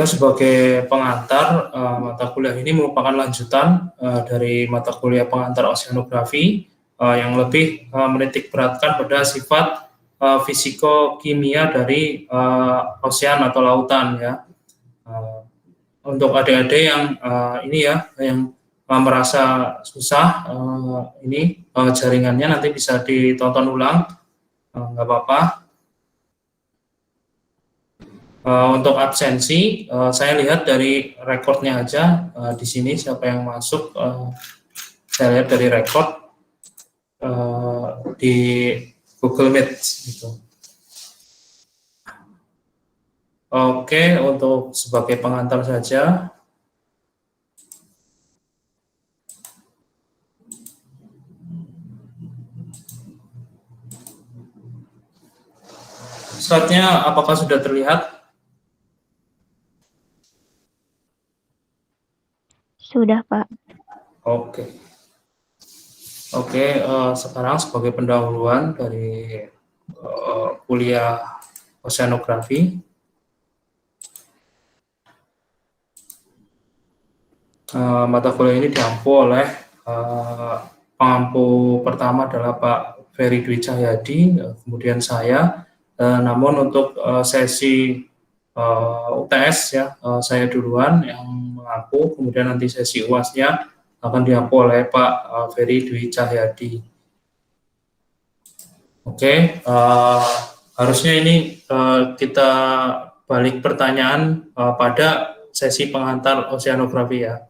Sebagai pengantar, mata kuliah ini merupakan lanjutan dari mata kuliah pengantar oceanografi yang lebih menitik beratkan pada sifat fisiko-kimia dari ocean atau lautan ya. Untuk adik-adik yang ini ya, yang merasa susah ini jaringannya nanti bisa ditonton ulang, nggak apa-apa. Untuk absensi, saya lihat dari rekodnya aja di sini siapa yang masuk. Saya lihat dari rekod di Google Meet gitu. Oke, untuk sebagai pengantar saja. Slide-nya apakah sudah terlihat? Sudah, Pak. Oke. Sekarang sebagai pendahuluan dari kuliah oceanografi, mata kuliah ini diampu oleh pengampu pertama adalah Pak Ferry Dwi Cahyadi, kemudian saya. Namun untuk sesi UTS ya, saya duluan yang mengampu, kemudian nanti sesi UAS-nya akan diampu oleh Pak Ferry Dwi Cahyadi. Oke, harusnya ini kita balik pertanyaan pada sesi pengantar oceanografi ya.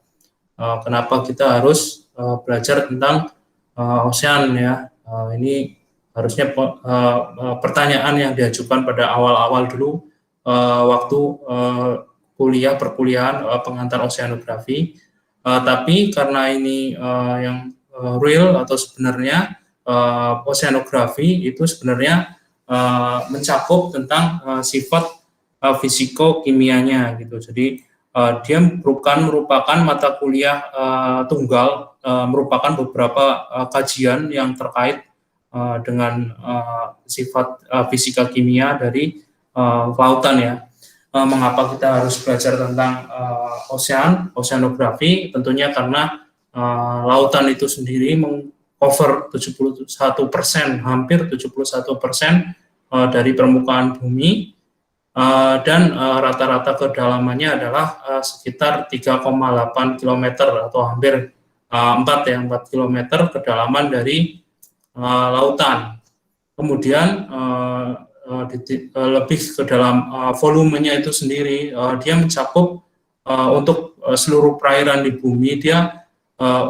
Kenapa kita harus belajar tentang ocean ya? Ini harusnya pertanyaan yang diajukan pada awal-awal dulu waktu kuliah perkuliahan pengantar oceanografi. Tapi karena ini yang real atau sebenarnya oceanografi itu sebenarnya mencakup tentang sifat fisiko-kimianya gitu. Jadi dia bukan merupakan mata kuliah tunggal, merupakan beberapa kajian yang terkait dengan sifat fisika kimia dari lautan ya. Mengapa kita harus belajar tentang oceanografi? Tentunya karena lautan itu sendiri mengcover 71%, hampir 71% dari permukaan bumi. Dan rata-rata kedalamannya adalah sekitar 3,8 km atau hampir 4 km kedalaman dari lautan. Kemudian lebih ke dalam volumenya itu sendiri, dia mencakup untuk seluruh perairan di bumi, dia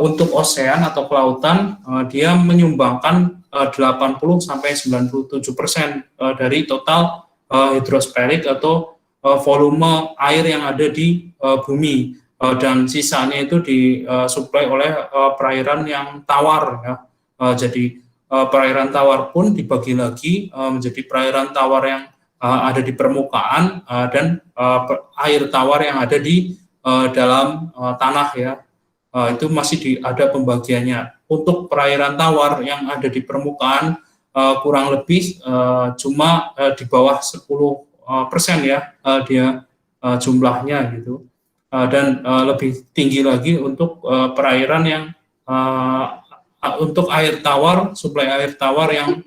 untuk osean atau kelautan dia menyumbangkan 80-97% dari total hidrosferik atau volume air yang ada di bumi, dan sisanya itu disuplai oleh perairan yang tawar ya. Jadi perairan tawar pun dibagi lagi menjadi perairan tawar yang ada di permukaan dan air tawar yang ada di dalam tanah ya. Itu masih ada pembagiannya. Untuk perairan tawar yang ada di permukaan kurang lebih cuma di bawah 10% ya dia jumlahnya gitu, dan lebih tinggi lagi untuk perairan yang untuk air tawar, suplai air tawar yang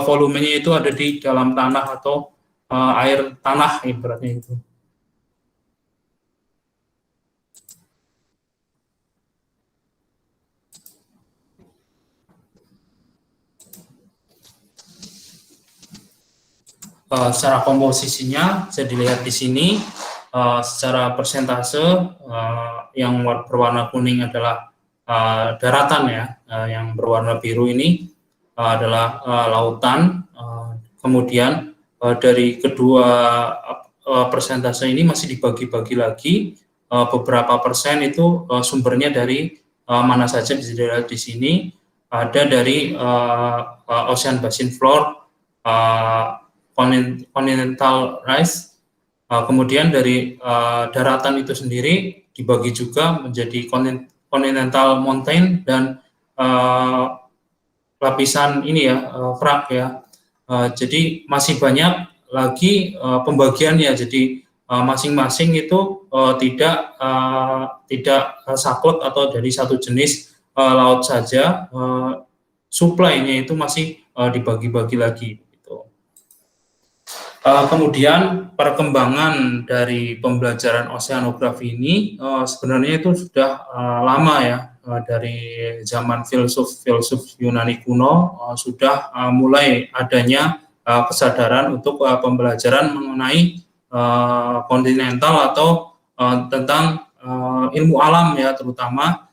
volumenya itu ada di dalam tanah atau air tanah ibaratnya itu. Secara komposisinya bisa dilihat di sini. Secara persentase yang berwarna kuning adalah daratan ya, yang berwarna biru ini adalah lautan. Kemudian dari kedua persentase ini masih dibagi-bagi lagi, beberapa persen itu sumbernya dari mana saja bisa dilihat di sini. Ada dari ocean basin floor, continental rise, kemudian dari daratan itu sendiri dibagi juga menjadi continental mountain dan lapisan ini ya, kerak ya. Jadi masih banyak lagi pembagiannya. Jadi masing-masing itu tidak saklek atau dari satu jenis laut saja, supply-nya itu masih dibagi-bagi lagi. Gitu. Kemudian perkembangan dari pembelajaran oseanografi ini sebenarnya itu sudah lama ya, dari zaman filsuf Yunani kuno sudah mulai adanya kesadaran untuk pembelajaran mengenai kontinental atau tentang ilmu alam ya, terutama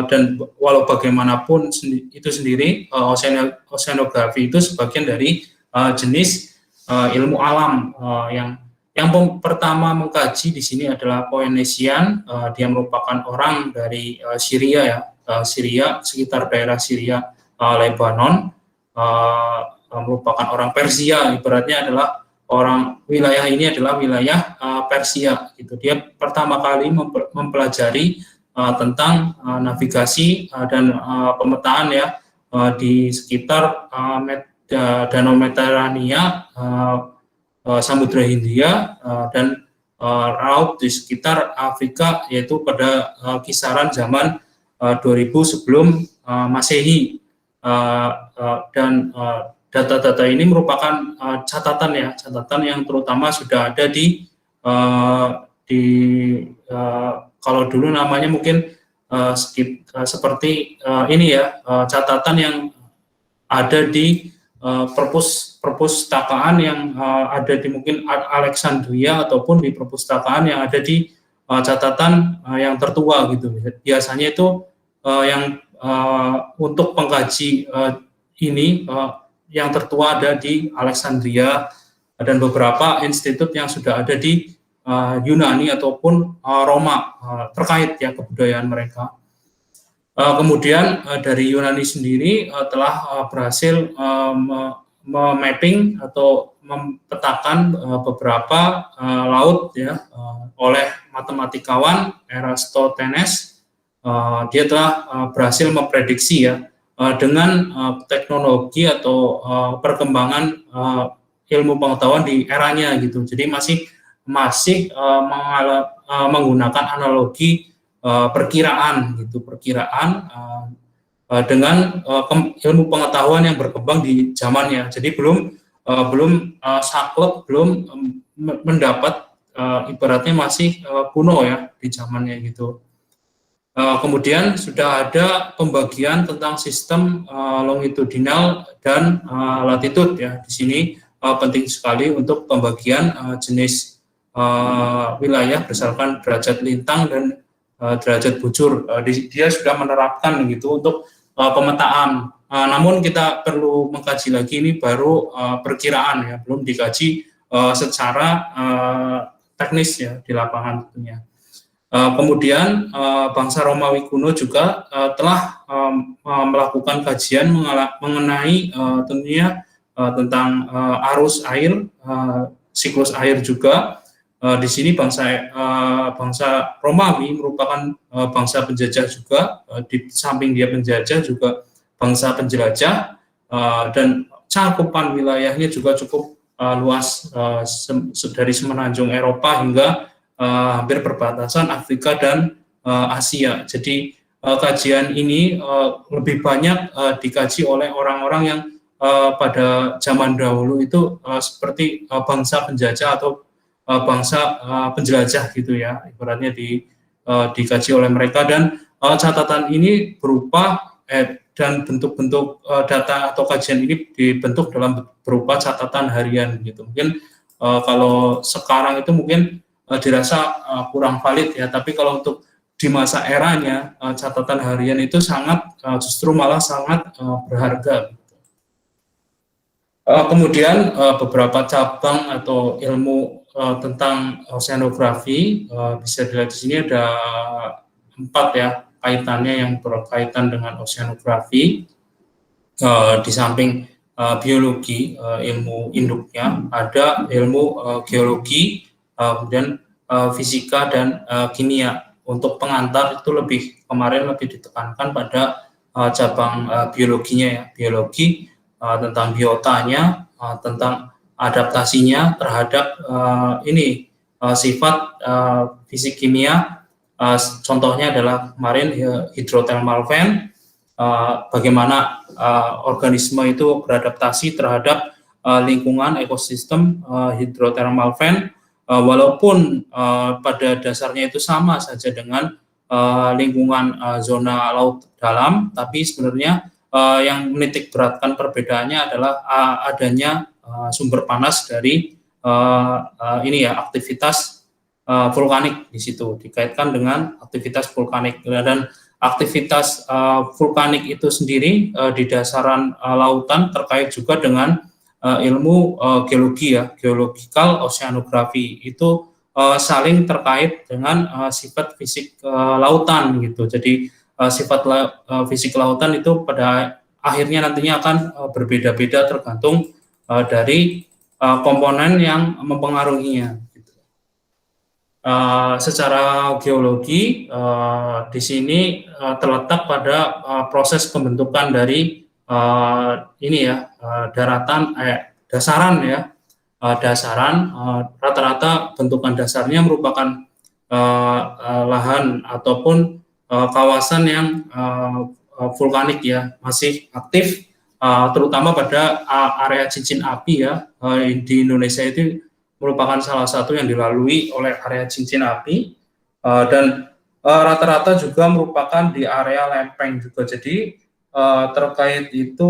dan walau bagaimanapun itu sendiri oceanografi itu sebagian dari jenis ilmu alam yang pertama mengkaji di sini adalah Polynesian. Dia merupakan orang dari Syria ya, Syria, sekitar daerah Syria, Lebanon, merupakan orang Persia, ibaratnya adalah wilayah ini adalah wilayah Persia gitu. Dia pertama kali mempelajari tentang navigasi dan pemetaan ya di sekitar Danau Mediterania, Samudra Hindia dan laut di sekitar Afrika, yaitu pada kisaran zaman 2000 sebelum Masehi, dan data-data ini merupakan catatan yang terutama sudah ada di kalau dulu namanya mungkin seperti ini ya, catatan yang ada di perpustakaan yang ada di mungkin Alexandria ataupun di perpustakaan yang ada di catatan yang tertua gitu. Biasanya itu yang untuk pengkaji ini yang tertua ada di Alexandria dan beberapa institut yang sudah ada di Yunani ataupun Roma terkait ya kebudayaan mereka. Kemudian dari Yunani sendiri telah berhasil memapping atau memetakan beberapa laut ya oleh matematikawan Eratosthenes. Dia telah berhasil memprediksi ya dengan teknologi atau perkembangan ilmu pengetahuan di eranya gitu. Jadi masih menggunakan analogi perkiraan dengan ilmu pengetahuan yang berkembang di zamannya. Jadi belum saklek, belum mendapat ibaratnya masih kuno ya di zamannya gitu. Kemudian sudah ada pembagian tentang sistem longitudinal dan latitude ya. Di sini penting sekali untuk pembagian jenis wilayah berdasarkan derajat lintang dan derajat bujur. Dia sudah menerapkan gitu untuk pemetaan. Namun kita perlu mengkaji lagi, ini baru perkiraan ya, belum dikaji secara teknis ya di lapangan tentunya. Kemudian bangsa Romawi kuno juga telah melakukan kajian mengenai tentunya tentang arus air, siklus air juga. Di sini bangsa Romawi merupakan bangsa penjajah juga, di samping dia penjajah juga bangsa penjelajah, dan cakupan wilayahnya juga cukup luas, dari semenanjung Eropa hingga hampir perbatasan Afrika dan Asia. Jadi kajian ini lebih banyak dikaji oleh orang-orang yang pada zaman dahulu itu seperti bangsa penjajah atau bangsa penjelajah gitu ya, ibaratnya dikaji oleh mereka, dan catatan ini berupa dan bentuk-bentuk data atau kajian ini dibentuk dalam berupa catatan harian gitu. Mungkin kalau sekarang itu mungkin dirasa kurang valid ya, tapi kalau untuk di masa eranya catatan harian itu justru malah sangat berharga. Kemudian beberapa cabang atau ilmu tentang oceanografi bisa dilihat di sini ada 4 ya kaitannya yang berkaitan dengan oceanografi. Di samping biologi, ilmu induknya, ada ilmu geologi, kemudian fisika dan kimia. Untuk pengantar itu kemarin lebih ditekankan pada cabang biologinya ya, biologi tentang biotanya, tentang adaptasinya terhadap sifat fisik kimia. Contohnya adalah kemarin hidrothermal vent, bagaimana organisme itu beradaptasi terhadap lingkungan ekosistem hidrothermal vent, walaupun pada dasarnya itu sama saja dengan lingkungan zona laut dalam, tapi sebenarnya yang menitik beratkan perbedaannya adalah adanya sumber panas dari aktivitas vulkanik di situ, dikaitkan dengan aktivitas vulkanik, dan aktivitas vulkanik itu sendiri di dasaran lautan terkait juga dengan ilmu geologi ya, geological oceanography itu saling terkait dengan sifat fisik lautan gitu. Jadi sifat fisik lautan itu pada akhirnya nantinya akan berbeda-beda tergantung dari komponen yang mempengaruhinya. Secara geologi di sini terletak pada proses pembentukan dari dasaran ya, dasaran rata-rata bentukan dasarnya merupakan lahan ataupun kawasan yang vulkanik ya, masih aktif, terutama pada area cincin api ya. Di Indonesia itu merupakan salah satu yang dilalui oleh area cincin api, dan rata-rata juga merupakan di area lempeng juga. Jadi terkait itu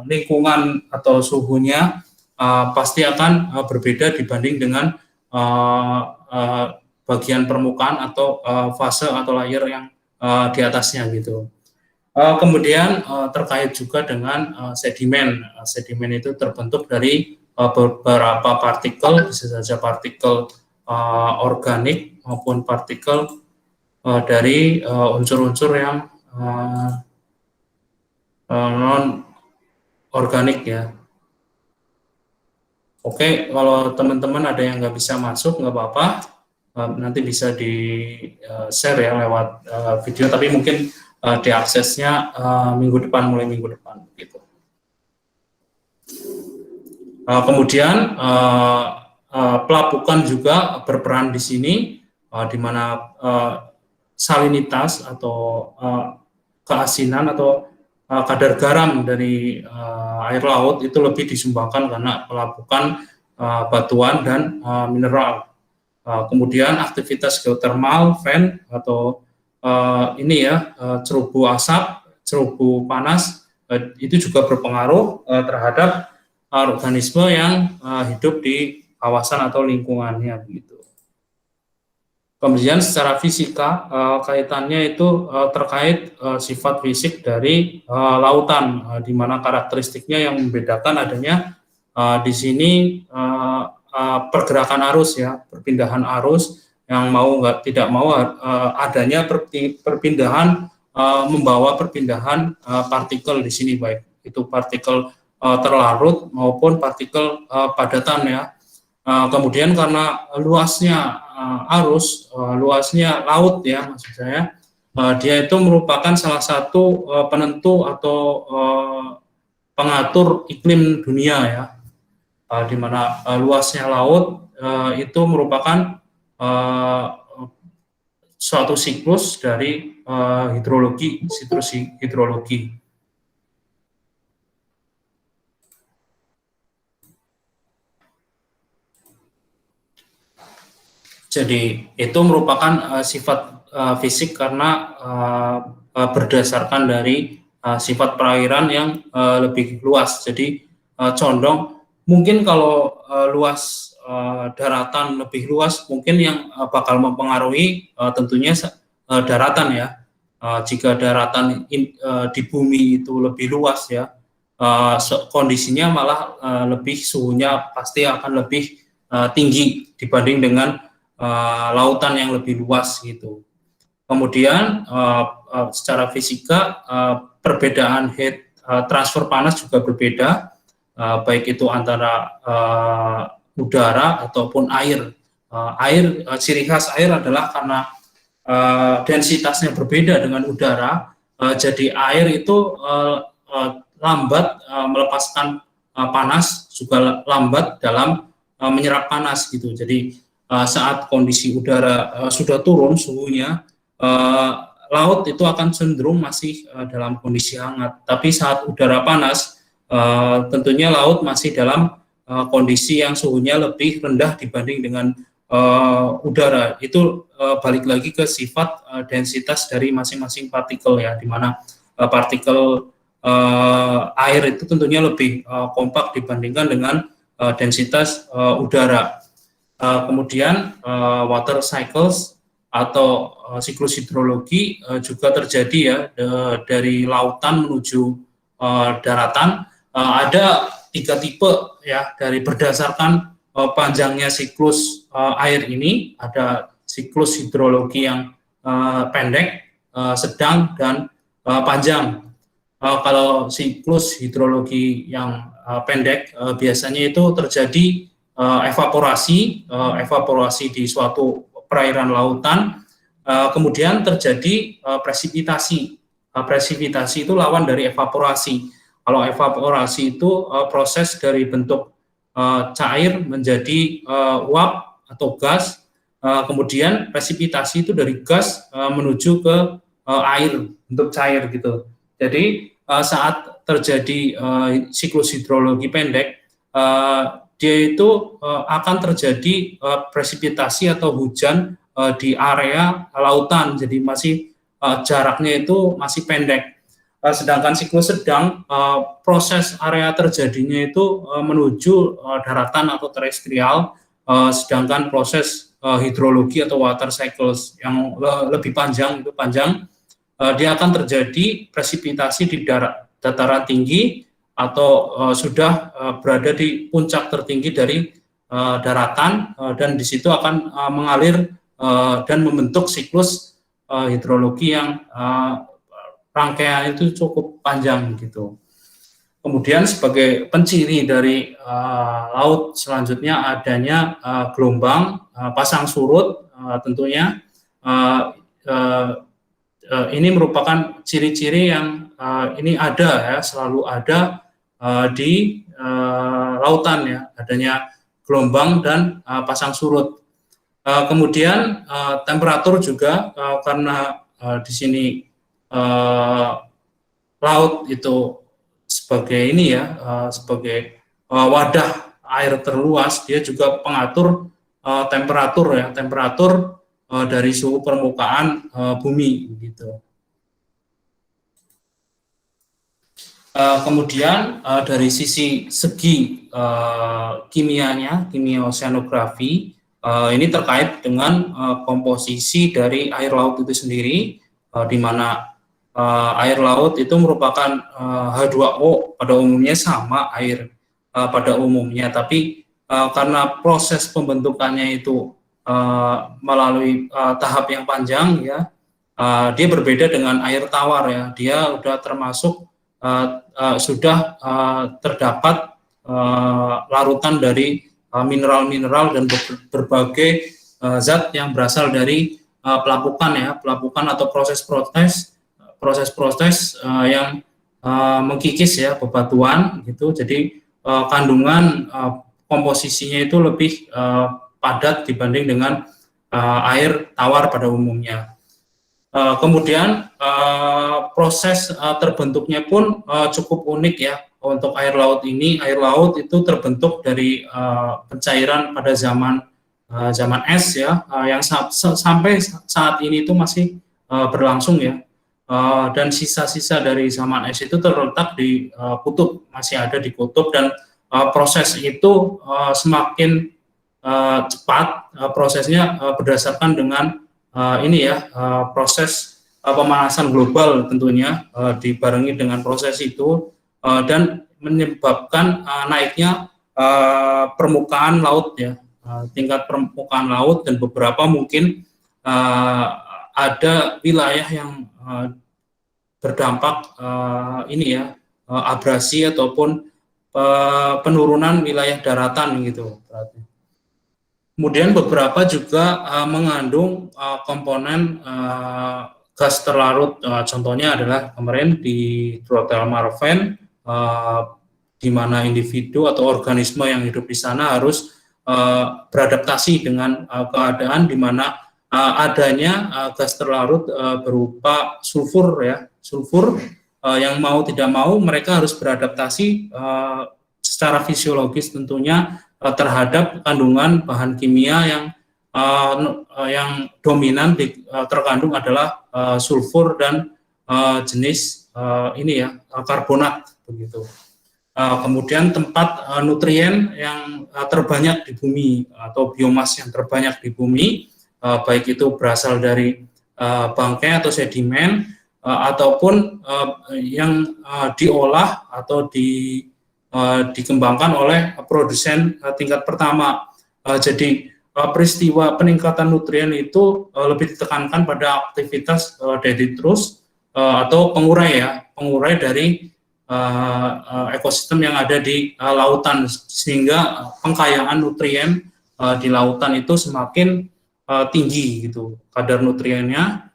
lingkungan atau suhunya pasti akan berbeda dibanding dengan bagian permukaan atau fase atau layer yang di atasnya gitu. Kemudian terkait juga dengan sedimen. Sedimen itu terbentuk dari beberapa partikel, bisa saja partikel organik maupun partikel dari unsur-unsur yang non organik ya. Oke, kalau teman-teman ada yang nggak bisa masuk nggak apa-apa, nanti bisa di share ya lewat video, tapi mungkin diaksesnya mulai minggu depan gitu. Kemudian pelapukan juga berperan di sini, di mana salinitas atau keasinan atau kadar garam dari air laut itu lebih disumbangkan karena pelapukan batuan dan mineral. Kemudian aktivitas geothermal vent atau cerubu asap, cerubu panas itu juga berpengaruh terhadap organisme yang hidup di kawasan atau lingkungannya begitu. Kemudian secara fisika kaitannya itu terkait sifat fisik dari lautan, di mana karakteristiknya yang membedakan adanya di sini pergerakan arus ya, perpindahan arus yang mau tidak mau adanya perpindahan membawa perpindahan partikel di sini, baik itu partikel terlarut maupun partikel padatan ya. Kemudian karena luasnya arus, luasnya laut ya maksud saya, dia itu merupakan salah satu penentu atau pengatur iklim dunia ya, di mana luasnya laut itu merupakan suatu siklus dari siklus hidrologi. Jadi itu merupakan sifat fisik karena berdasarkan dari sifat perairan yang lebih luas. Jadi condong mungkin kalau luas daratan lebih luas, mungkin yang bakal mempengaruhi tentunya daratan ya. Jika daratan di bumi itu lebih luas ya, kondisinya malah lebih suhunya pasti akan lebih tinggi dibanding dengan lautan yang lebih luas gitu. Kemudian secara fisika perbedaan heat transfer panas juga berbeda, baik itu antara udara ataupun air. Ciri khas air adalah karena densitasnya berbeda dengan udara, jadi air itu lambat melepaskan panas, juga lambat dalam menyerap panas gitu. Jadi saat kondisi udara sudah turun suhunya, laut itu akan cenderung masih dalam kondisi hangat. Tapi saat udara panas, tentunya laut masih dalam kondisi yang suhunya lebih rendah dibanding dengan udara. Itu balik lagi ke sifat densitas dari masing-masing partikel ya, di mana partikel air itu tentunya lebih kompak dibandingkan dengan densitas udara. Kemudian water cycles atau siklus hidrologi juga terjadi ya dari lautan menuju daratan. Ada 3 tipe ya dari berdasarkan panjangnya siklus air ini. Ada siklus hidrologi yang pendek, sedang, dan panjang. Kalau siklus hidrologi yang pendek biasanya itu terjadi evaporasi di suatu perairan lautan, kemudian terjadi presipitasi. Presipitasi itu lawan dari evaporasi. Kalau evaporasi itu proses dari bentuk cair menjadi uap atau gas, kemudian presipitasi itu dari gas menuju ke air, bentuk cair gitu. Jadi saat terjadi siklus hidrologi pendek, dia itu akan terjadi presipitasi atau hujan di area lautan, jadi masih jaraknya itu masih pendek. Sedangkan siklus sedang, proses area terjadinya itu menuju daratan atau terestrial, sedangkan proses hidrologi atau water cycles yang lebih panjang itu dia akan terjadi presipitasi di dataran tinggi atau sudah berada di puncak tertinggi dari daratan, dan di situ akan mengalir dan membentuk siklus hidrologi yang rangkaian itu cukup panjang gitu. Kemudian sebagai penciri dari laut selanjutnya adanya gelombang pasang surut, tentunya ini merupakan ciri-ciri yang ini ada ya, selalu ada di lautan ya, adanya gelombang dan pasang surut. Kemudian temperatur juga karena di sini laut itu sebagai ini ya, sebagai wadah air terluas, dia juga pengatur temperatur ya, temperatur dari suhu permukaan bumi gitu. Kemudian dari segi kimia oceanografi, ini terkait dengan komposisi dari air laut itu sendiri, di mana air laut itu merupakan H2O pada umumnya sama air pada umumnya, tapi karena proses pembentukannya itu melalui tahap yang panjang ya, dia berbeda dengan air tawar ya, dia udah termasuk sudah terdapat larutan dari mineral-mineral dan berbagai zat yang berasal dari pelapukan atau proses-proses yang mengkikis ya bebatuan gitu. Jadi kandungan komposisinya itu lebih padat dibanding dengan air tawar pada umumnya. Kemudian proses terbentuknya pun cukup unik ya untuk air laut ini. Air laut itu terbentuk dari pencairan pada zaman es ya, yang sampai saat ini itu masih berlangsung ya. Dan sisa-sisa dari zaman es itu terletak di kutub, masih ada di kutub, dan proses itu semakin cepat prosesnya berdasarkan dengan ini ya, proses pemanasan global tentunya dibarengi dengan proses itu, dan menyebabkan naiknya permukaan laut ya, tingkat permukaan laut, dan beberapa mungkin ada wilayah yang berdampak ini ya, abrasi ataupun penurunan wilayah daratan gitu. Kemudian beberapa juga mengandung komponen gas terlarut, contohnya adalah kemarin di Trotel Marven, di mana individu atau organisme yang hidup di sana harus beradaptasi dengan keadaan di mana adanya gas terlarut berupa sulfur ya, sulfur yang mau tidak mau mereka harus beradaptasi secara fisiologis tentunya terhadap kandungan bahan kimia yang dominan terkandung adalah sulfur dan jenis ini ya karbonat begitu. Kemudian tempat nutrien yang terbanyak di bumi atau biomas yang terbanyak di bumi, baik itu berasal dari bangkai atau sedimen ataupun yang diolah atau dikembangkan oleh produsen tingkat pertama. Jadi peristiwa peningkatan nutrien itu lebih ditekankan pada aktivitas detritus atau pengurai dari ekosistem yang ada di lautan, sehingga pengkayaan nutrien di lautan itu semakin tinggi gitu kadar nutriennya,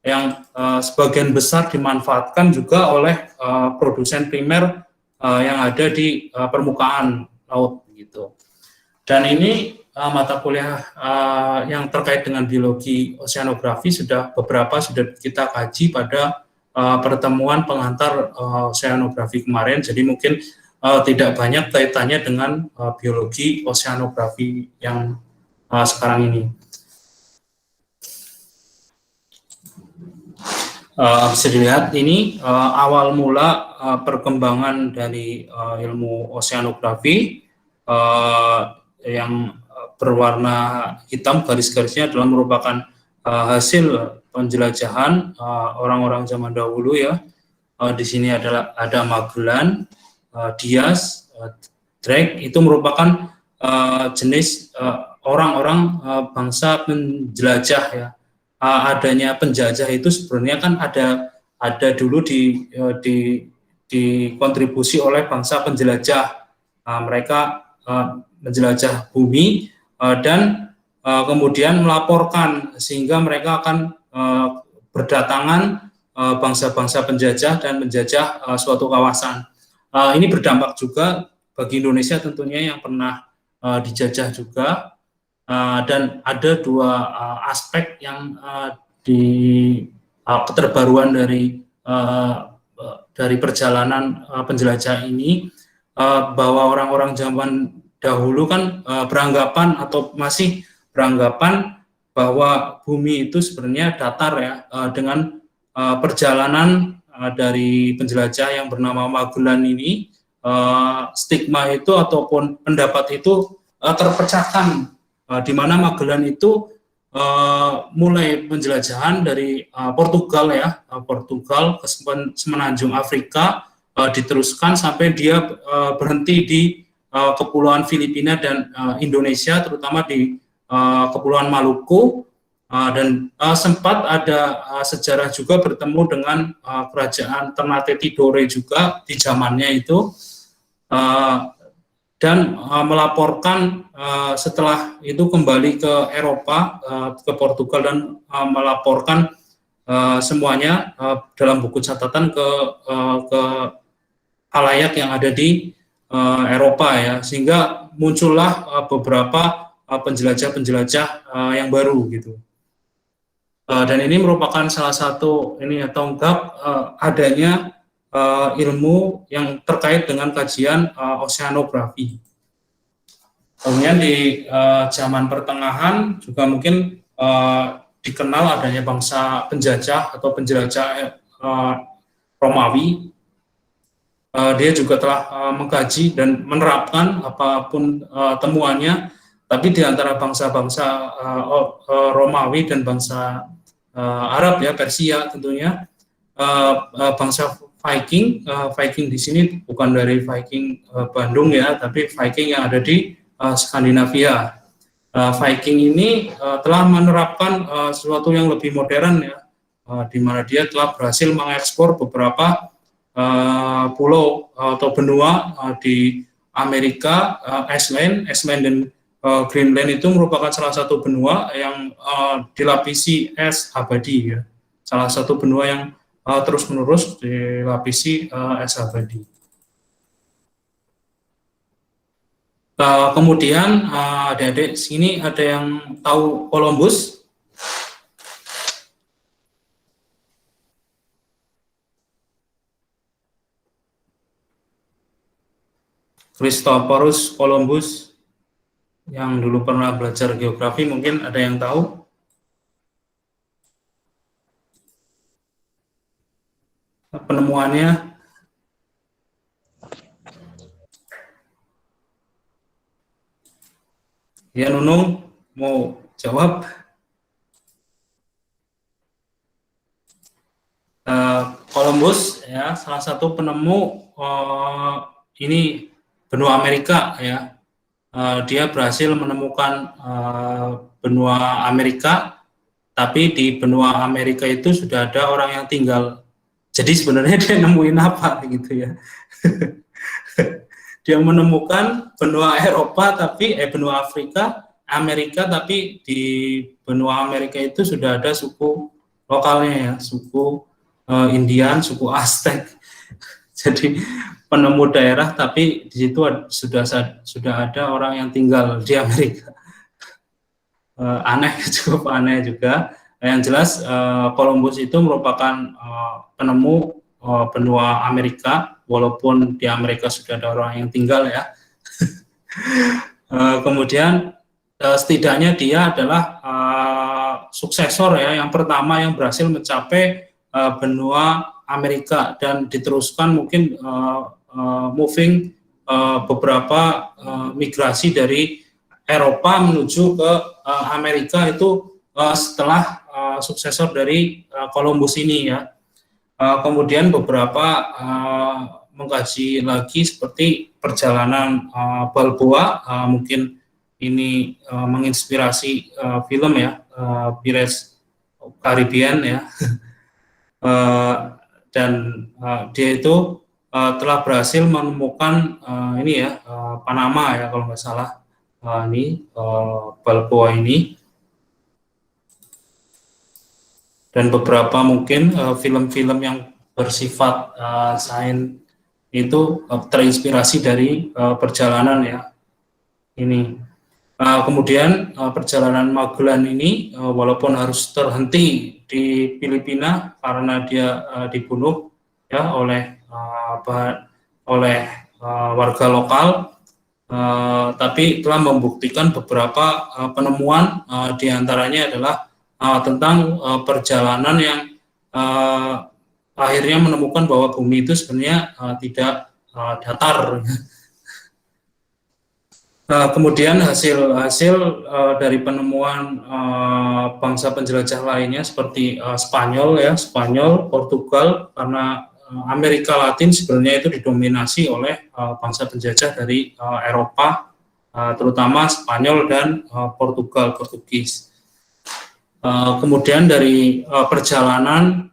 yang sebagian besar dimanfaatkan juga oleh produsen primer yang ada di permukaan laut gitu. Dan ini mata kuliah yang terkait dengan biologi oseanografi beberapa sudah kita kaji pada pertemuan pengantar oseanografi kemarin, jadi mungkin tidak banyak kaitannya dengan biologi oseanografi yang sekarang ini. Bisa dilihat ini awal mula perkembangan dari ilmu oseanografi yang berwarna hitam garis-garisnya adalah merupakan hasil penjelajahan orang-orang zaman dahulu ya. Di sini ada Magellan, Diaz, Drake, itu merupakan jenis orang-orang bangsa penjelajah ya. Adanya penjajah itu sebenarnya kan ada dulu dikontribusi oleh bangsa penjelajah. Mereka menjelajah bumi dan kemudian melaporkan, sehingga mereka akan berdatangan bangsa-bangsa penjajah dan menjajah suatu kawasan. Ini berdampak juga bagi Indonesia tentunya yang pernah dijajah juga. Dan ada dua aspek yang di keterbaruan dari perjalanan penjelajah ini, bahwa orang-orang zaman dahulu kan beranggapan atau masih beranggapan bahwa bumi itu sebenarnya datar ya, dengan perjalanan dari penjelajah yang bernama Magellan ini, stigma itu ataupun pendapat itu terpecahkan, di mana Magellan itu mulai penjelajahan dari Portugal ya, Portugal ke semenanjung Afrika, diteruskan sampai dia berhenti di kepulauan Filipina dan Indonesia, terutama di kepulauan Maluku, dan sempat ada sejarah juga bertemu dengan kerajaan Ternate Tidore juga di zamannya itu, dan melaporkan setelah itu kembali ke Eropa, ke Portugal, dan melaporkan semuanya dalam buku catatan ke khalayak yang ada di Eropa ya, sehingga muncullah beberapa penjelajah-penjelajah yang baru gitu. Dan ini merupakan salah satu tonggak adanya ilmu yang terkait dengan kajian oseanografi. Kemudian di zaman pertengahan juga mungkin dikenal adanya bangsa penjajah atau penjelajah Romawi. Dia juga telah mengkaji dan menerapkan apapun temuannya, tapi di antara bangsa-bangsa Romawi dan bangsa Arab ya, Persia tentunya, bangsa Viking di sini bukan dari Viking Bandung ya, tapi Viking yang ada di Skandinavia. Viking ini telah menerapkan sesuatu yang lebih modern ya, di mana dia telah berhasil mengekspor beberapa pulau atau benua di Amerika, Iceland dan Greenland itu merupakan salah satu benua yang dilapisi es abadi ya, salah satu benua yang terus-menerus dilapisi es abadi. Kemudian adik-adik sini ada yang tahu Columbus? Christophorus Columbus yang dulu pernah belajar geografi mungkin ada yang tahu penemuannya. Ya Nunung mau jawab. Columbus ya salah satu penemu ini benua Amerika ya. Dia berhasil menemukan benua Amerika, tapi di benua Amerika itu sudah ada orang yang tinggal. Jadi sebenarnya dia nemuin apa gitu ya. Dia menemukan benua Eropa tapi benua Afrika, Amerika, tapi di benua Amerika itu sudah ada suku lokalnya ya, suku Indian, suku Aztec. Jadi penemu daerah tapi di situ sudah ada orang yang tinggal di Amerika. Aneh, cukup aneh juga. Yang jelas Columbus itu merupakan penemu benua Amerika, walaupun di Amerika sudah ada orang yang tinggal ya. Kemudian setidaknya dia adalah suksesor ya, yang pertama yang berhasil mencapai benua Amerika dan diteruskan mungkin moving beberapa migrasi dari Eropa menuju ke Amerika itu setelah suksesor dari Columbus ini ya. Kemudian beberapa mengkaji lagi seperti perjalanan Balboa, mungkin ini menginspirasi film ya, Pirates Caribbean ya. Dan dia itu telah berhasil menemukan ini ya, Panama ya kalau nggak salah, ini Balboa ini. Dan beberapa mungkin film-film yang bersifat sains itu terinspirasi dari perjalanan ya ini. Kemudian perjalanan Magellan ini walaupun harus terhenti di Filipina karena dia dibunuh ya oleh warga lokal, tapi telah membuktikan beberapa penemuan, diantaranya adalah tentang perjalanan yang akhirnya menemukan bahwa bumi itu sebenarnya tidak datar. Kemudian hasil dari penemuan bangsa penjelajah lainnya seperti Spanyol ya, Spanyol, Portugal, karena Amerika Latin sebenarnya itu didominasi oleh bangsa penjajah dari Eropa, terutama Spanyol dan Portugal, Portugis. Kemudian dari perjalanan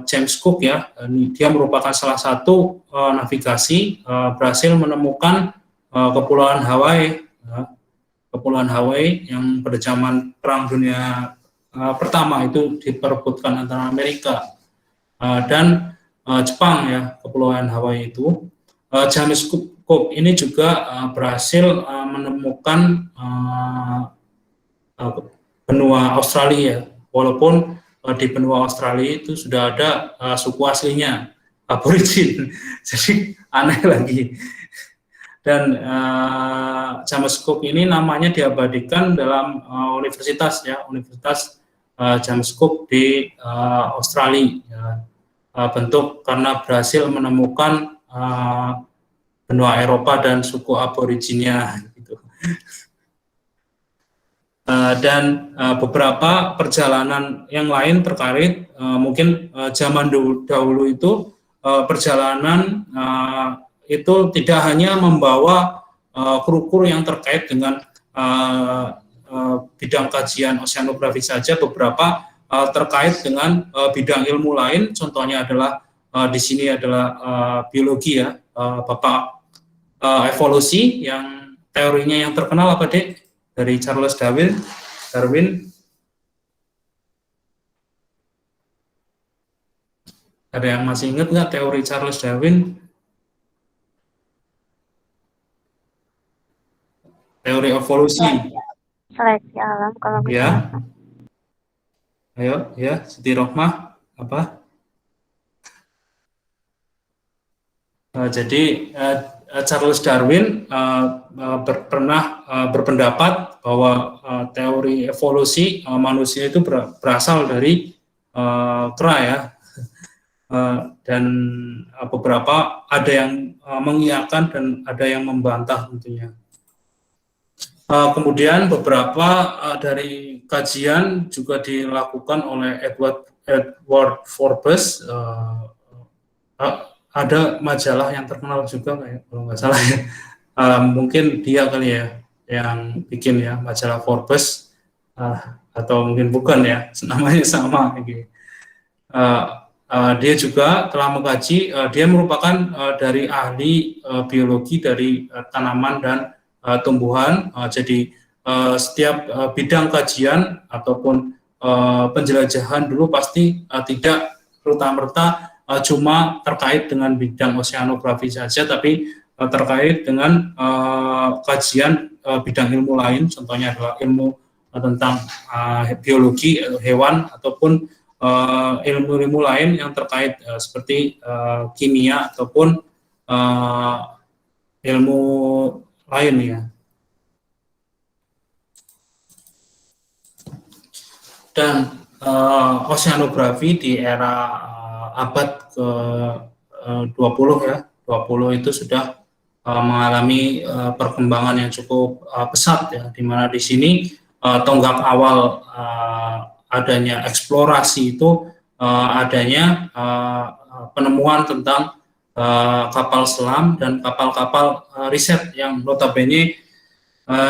James Cook ya, dia merupakan salah satu navigasi berhasil menemukan Kepulauan Hawaii, Kepulauan Hawaii yang pada zaman Perang Dunia Pertama itu diperebutkan antara Amerika dan Jepang ya, Kepulauan Hawaii itu. James Cook ini juga berhasil menemukan benua Australia, walaupun di benua Australia itu sudah ada suku aslinya, aborigin, jadi aneh lagi. Dan James Cook ini namanya diabadikan dalam universitas ya, Universitas James Cook di Australia, ya. Bentuk karena berhasil menemukan benua Eropa dan suku aboriginnya gitu. Dan beberapa perjalanan yang lain terkait mungkin zaman dahulu itu perjalanan itu tidak hanya membawa kru-kru yang terkait dengan bidang kajian oceanografi saja, beberapa terkait dengan bidang ilmu lain, contohnya adalah di sini adalah biologi ya, Bapak evolusi yang teorinya yang terkenal apa Dek? Dari Charles Darwin. Ada yang masih ingat nggak teori Charles Darwin? teori evolusi. Seleksi alam kalau Ya, misalkan. ayo ya, Siti Rohmah apa? Jadi Charles Darwin pernah berpendapat bahwa teori evolusi manusia itu berasal dari kera ya. Dan beberapa ada yang mengiyakan dan ada yang membantah tentunya. Kemudian beberapa dari kajian juga dilakukan oleh Edward Forbes. Ada majalah yang terkenal juga kalau nggak salah ya. Mungkin dia kali ya yang bikin ya majalah Forbes, atau mungkin bukan ya, namanya sama gitu. Dia juga telah mengkaji, dia merupakan dari ahli biologi dari tanaman dan tumbuhan. Jadi setiap bidang kajian ataupun penjelajahan dulu pasti tidak serta-merta cuma terkait dengan bidang oceanografi saja, tapi terkait dengan kajian bidang ilmu lain, contohnya adalah ilmu tentang biologi hewan ataupun ilmu-ilmu lain yang terkait seperti kimia ataupun ilmu lain ya. Dan oceanografi di era abad ke 20 ya, 20 itu sudah mengalami perkembangan yang cukup pesat ya, di mana di sini tonggak awal adanya eksplorasi itu adanya penemuan tentang kapal selam dan kapal-kapal riset yang notabene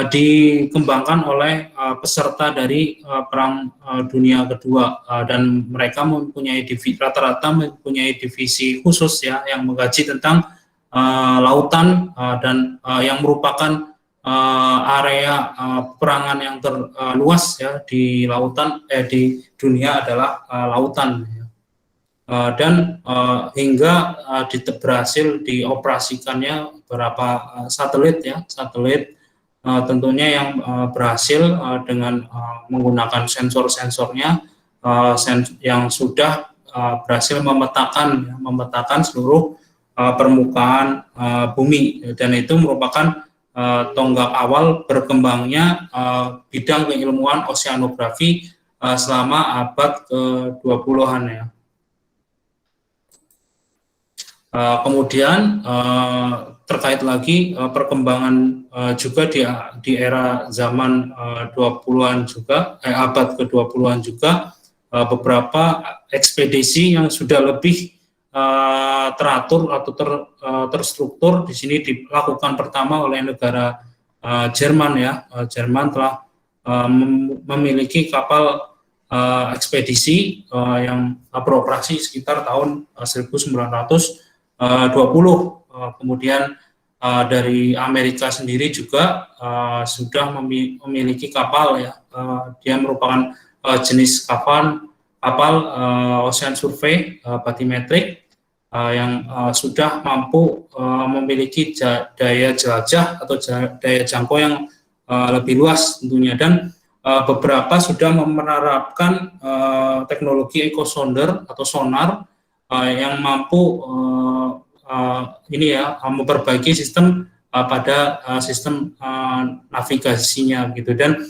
dikembangkan oleh peserta dari Perang Dunia Kedua, dan mereka mempunyai rata-rata mempunyai divisi khusus ya yang mengkaji tentang lautan dan yang merupakan area peperangan yang terluas ya di lautan di dunia adalah lautan ya. Dan hingga berhasil dioperasikannya beberapa satelit ya, satelit tentunya yang berhasil dengan menggunakan sensor-sensornya yang sudah berhasil memetakan seluruh permukaan bumi, dan itu merupakan tonggak awal berkembangnya bidang keilmuan oceanografi selama abad ke-20-an ya. Kemudian terkait lagi perkembangan juga di era zaman 20-an juga, abad ke-20-an juga, beberapa ekspedisi yang sudah lebih teratur atau terstruktur di sini dilakukan pertama oleh negara Jerman ya. Jerman telah memiliki kapal ekspedisi yang beroperasi sekitar tahun 1920. Kemudian dari Amerika sendiri juga sudah memiliki kapal ya. Dia merupakan jenis kapal ocean survey bathymetric yang sudah mampu memiliki daya jelajah atau daya jangkau yang lebih luas tentunya, dan beberapa sudah menerapkan teknologi echo sounder atau sonar yang mampu ini ya memperbaiki sistem pada sistem navigasinya gitu, dan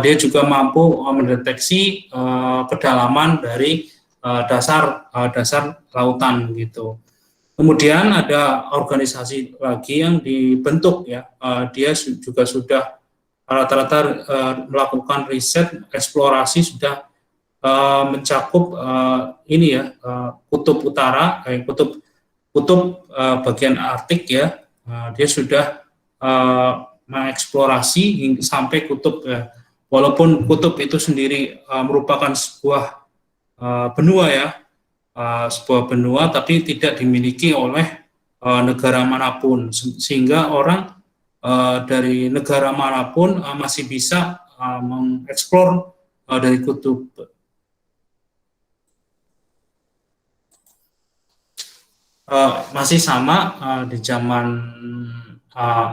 dia juga mampu mendeteksi kedalaman dari dasar lautan gitu. Kemudian ada organisasi lagi yang dibentuk ya, dia juga sudah rata-rata melakukan riset eksplorasi, sudah mencakup ini ya, kutub utara, kutub bagian Arktik ya. Dia sudah mengeksplorasi hingga sampai kutub ya. Walaupun kutub itu sendiri merupakan sebuah benua ya, sebuah benua, tapi tidak dimiliki oleh negara manapun, sehingga orang dari negara manapun masih bisa mengeksplor dari kutub. Masih sama di zaman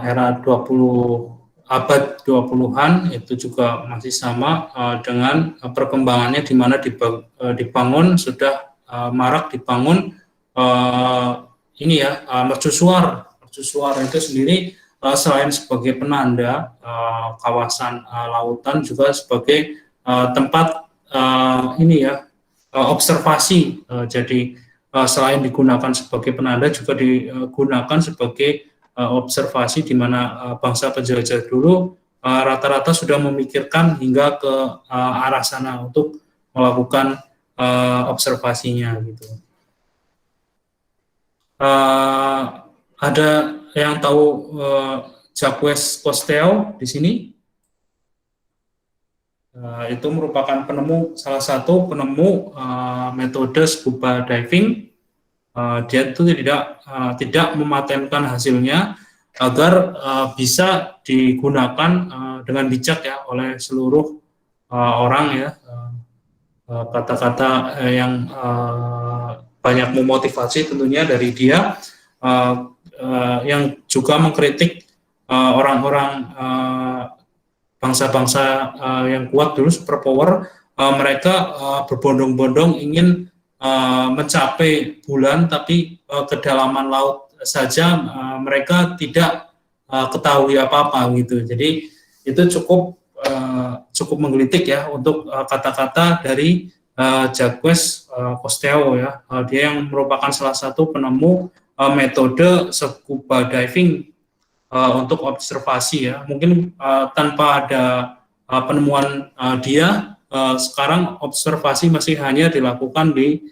era 20 abad 20-an itu juga masih sama dengan perkembangannya, di mana dibangun sudah marak dibangun ini ya, mercusuar. Mercusuar itu sendiri selain sebagai penanda kawasan lautan, juga sebagai tempat ini ya, observasi. Jadi selain digunakan sebagai penanda, juga digunakan sebagai observasi, di mana bangsa penjajah dulu rata-rata sudah memikirkan hingga ke arah sana untuk melakukan observasinya gitu. Ada yang tahu Jacques Cousteau di sini? Itu merupakan salah satu penemu metode scuba diving. Dia itu tidak mematenkan hasilnya agar bisa digunakan dengan bijak ya oleh seluruh orang ya. Kata-kata yang banyak memotivasi tentunya dari dia, yang juga mengkritik orang-orang bangsa-bangsa yang kuat dulu, superpower. Mereka berbondong-bondong ingin mencapai bulan, tapi kedalaman laut saja mereka tidak ketahui apa-apa gitu. Jadi itu cukup menggelitik ya untuk kata-kata dari Jacques Cousteau ya. Dia yang merupakan salah satu penemu metode scuba diving untuk observasi ya. Mungkin tanpa ada penemuan dia, sekarang observasi masih hanya dilakukan di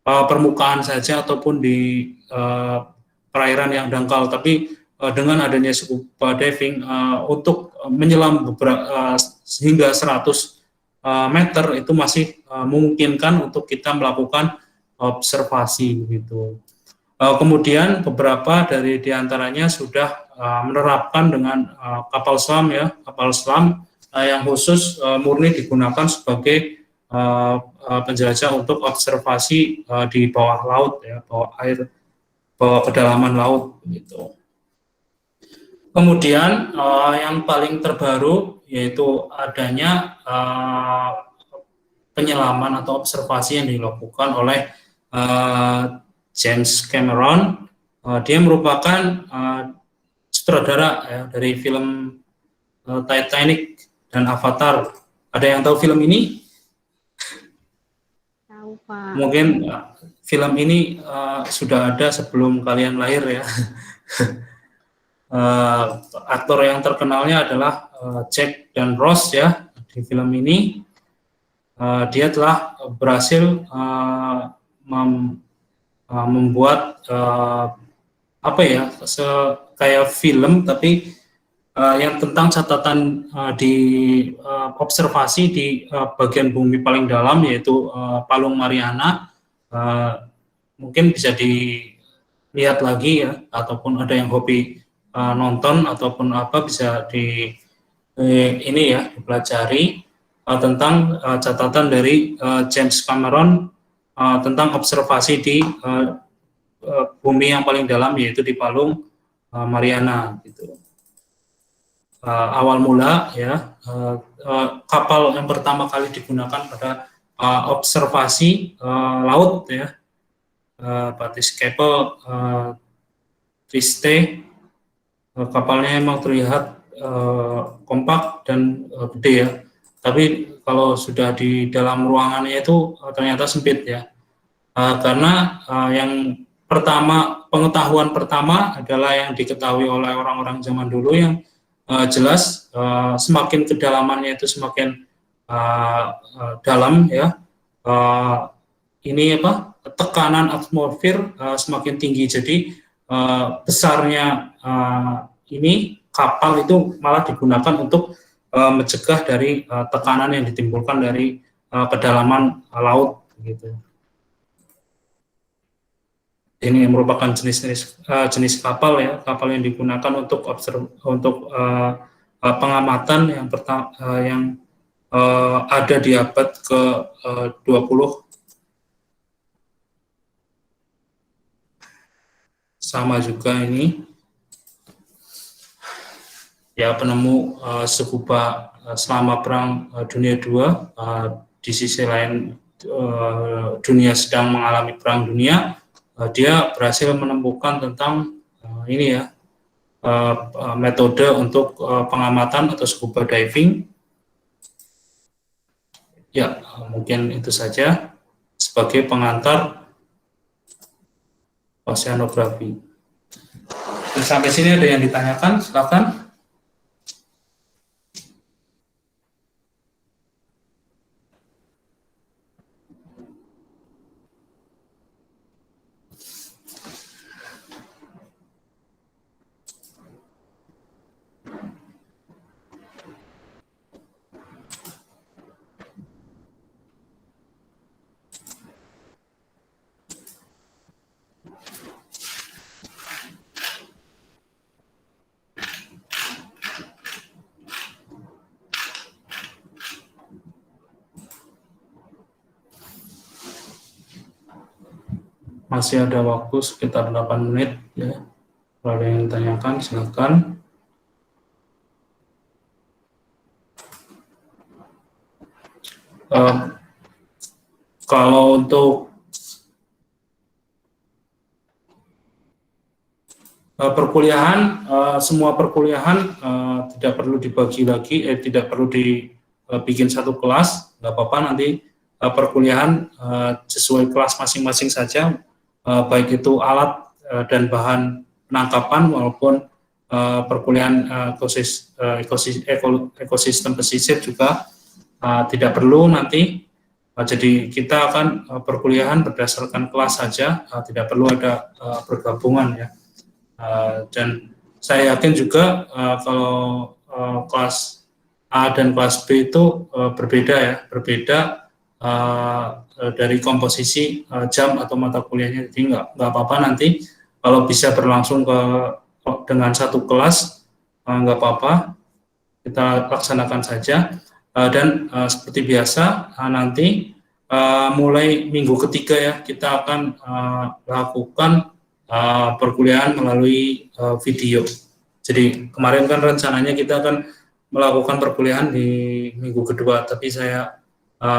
permukaan saja, ataupun di perairan yang dangkal. Tapi dengan adanya scuba diving, untuk menyelam hingga 100 meter itu masih memungkinkan untuk kita melakukan observasi begitu. Kemudian beberapa dari diantaranya sudah menerapkan dengan kapal selam ya, kapal selam yang khusus murni digunakan sebagai penjelajah untuk observasi di bawah laut ya, bawah kedalaman laut gitu. Kemudian yang paling terbaru yaitu adanya penyelaman atau observasi yang dilakukan oleh James Cameron. Dia merupakan sutradara ya, dari film Titanic dan Avatar. Ada yang tahu film ini? Tahu, Pak. Mungkin film ini sudah ada sebelum kalian lahir ya. Aktor yang terkenalnya adalah Jack dan Rose ya. Di film ini dia telah berhasil membuat apa ya, kayak film, tapi yang tentang catatan di observasi di bagian bumi paling dalam, yaitu Palung Mariana. Mungkin bisa dilihat lagi ya, ataupun ada yang hobi nonton ataupun apa, bisa ini ya, dipelajari tentang catatan dari James Cameron tentang observasi di bumi yang paling dalam, yaitu di Palung Mariana gitu. Awal mula ya, kapal yang pertama kali digunakan pada observasi laut ya, Batyskepel Triste. Kapalnya memang terlihat kompak dan gede ya, tapi kalau sudah di dalam ruangannya itu ternyata sempit ya. Karena yang pengetahuan pertama adalah yang diketahui oleh orang-orang zaman dulu, yang jelas semakin kedalamannya itu semakin dalam ya, ini apa, tekanan atmosfer semakin tinggi. Jadi besarnya ini kapal itu malah digunakan untuk mencegah dari tekanan yang ditimbulkan dari kedalaman laut gitu. Ini merupakan jenis kapal ya, kapal yang digunakan untuk pengamatan yang ada di abad ke-20. Sama juga ini. ya penemu scuba selama Perang Dunia II. Di sisi lain dunia sedang mengalami Perang Dunia, dia berhasil menemukan tentang ini ya, metode untuk pengamatan atau scuba diving. Ya, mungkin itu saja sebagai pengantar oceanografi. Sampai sini ada yang ditanyakan, silakan. Masih ada waktu sekitar 8 menit ya. Kalau ada yang ditanyakan silakan. Kalau untuk perkuliahan, semua perkuliahan tidak perlu dibagi lagi, tidak perlu dibikin satu kelas, nggak apa-apa nanti perkuliahan sesuai kelas masing-masing saja, baik itu alat dan bahan penangkapan maupun perkuliahan ekosistem pesisir juga tidak perlu nanti. Jadi kita akan perkuliahan berdasarkan kelas saja, tidak perlu ada pergabungan ya. Dan saya yakin juga kalau kelas A dan kelas B itu berbeda ya, dari komposisi jam atau mata kuliahnya. Jadi nggak apa-apa nanti kalau bisa berlangsung dengan satu kelas, nggak apa-apa, kita laksanakan saja. Dan seperti biasa nanti mulai minggu ketiga ya, kita akan lakukan perkuliahan melalui video. Jadi kemarin kan rencananya kita akan melakukan perkuliahan di minggu kedua, tapi saya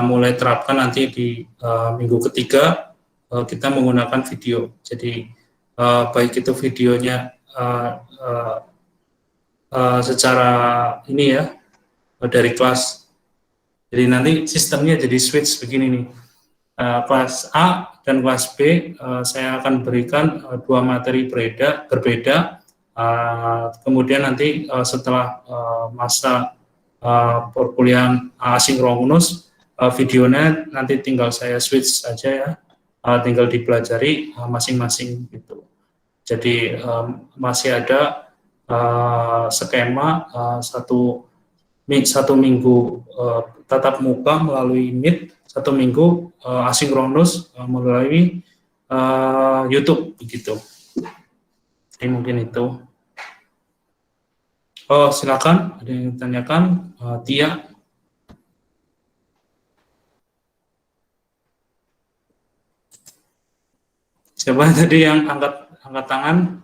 mulai terapkan nanti di minggu ketiga kita menggunakan video. Jadi baik itu videonya secara ini ya, dari kelas. Jadi nanti sistemnya jadi switch begini nih. Kelas A dan kelas B saya akan berikan dua materi berbeda. Kemudian nanti setelah masa perkuliahan asinkronus, videonya nanti tinggal saya switch saja ya, tinggal dipelajari masing-masing gitu. Jadi masih ada skema satu minggu tatap muka melalui Meet, satu minggu asinkronus melalui YouTube begitu. Jadi mungkin itu. Oh silakan, ada yang ditanyakan, Tia. Siapa tadi yang angkat tangan?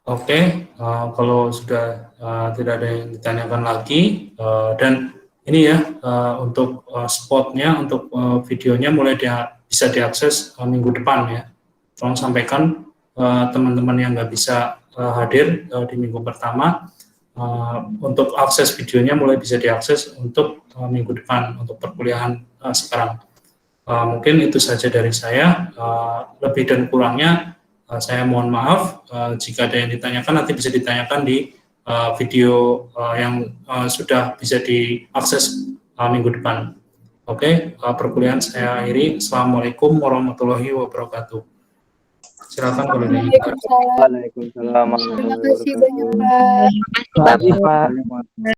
Oke, kalau sudah tidak ada yang ditanyakan lagi, dan ini ya untuk spotnya, untuk videonya mulai bisa diakses minggu depan ya. Tolong sampaikan teman-teman yang nggak bisa hadir di minggu pertama, untuk akses videonya mulai bisa diakses untuk minggu depan untuk perkuliahan sekarang. Mungkin itu saja dari saya, lebih dan kurangnya saya mohon maaf. Jika ada yang ditanyakan nanti bisa ditanyakan di video yang sudah bisa diakses minggu depan. Oke, perkuliahan saya akhiri. Assalamualaikum warahmatullahi wabarakatuh. Silakan kalau ada yang Waalaikumsalam. Terima kasih banyak, Pak. Terima kasih, Pak.